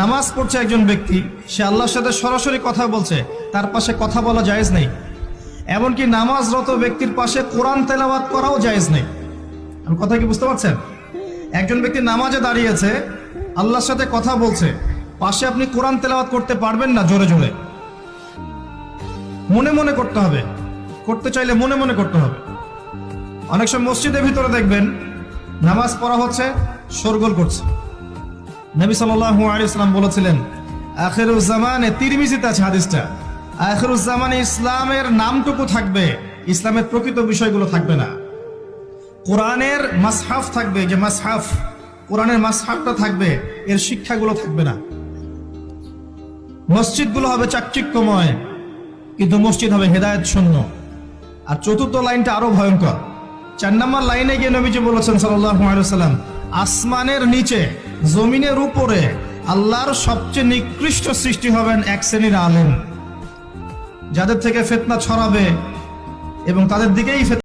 নামাজ পড়ছে একজন ব্যক্তি, সে আল্লাহর সাথে সরাসরি কথা বলছে, তার পাশে কথা বলা জায়েজ নেই। এমনকি নামাজরত ব্যক্তির পাশে কোরআন তেলাওয়াত করাও জায়েজ নেই। আমি কথা কি বুঝতে পারছেন? একজন ব্যক্তি নামাজে দাঁড়িয়েছে, আল্লাহর সাথে কথা বলছে, পাশে আপনি কোরআন তেলাওয়াত করতে পারবেন না জোরে জোরে। মনে মনে করতে হবে, করতে চাইলে মনে মনে করতে হবে। অনেক সময় মসজিদের ভিতরে দেখবেন নামাজ পড়া হচ্ছে, শোরগোল করছে। নবী সাল্লাল্লাহু আলাইহি ওয়াসাল্লাম বলেছিলেন, আখিরুজ জামানে, তিরমিজিতে আছে হাদিসটা, আখিরুজ জামানে ইসলামের নামটুকু থাকবে, ইসলামের প্রকৃত বিষয়গুলো থাকবে না। কোরআনের মাসহাফ থাকবে, যে মাসহাফ, কোরআনের মাসহাফটা থাকবে, এর শিক্ষাগুলো থাকবে না। মসজিদগুলো হবে চাকচিক্যময়, কিন্তু মসজিদ হবে হেদায়েত শূন্য। আর চতুর্থ লাইনটা আরো ভয়ঙ্কর। 4 নম্বর লাইনে গিয়ে নবীজি বলেছেন সাল্লাল্লাহু আলাইহি ওয়াসাল্লাম, আসমানের নিচে জমিনের উপরে আল্লাহর সবচেয়ে নিকৃষ্ট সৃষ্টি হবেন এক শ্রেণীর আলেম, যাদের থেকে ফিতনা ছড়াবে এবং তাদের দিকেই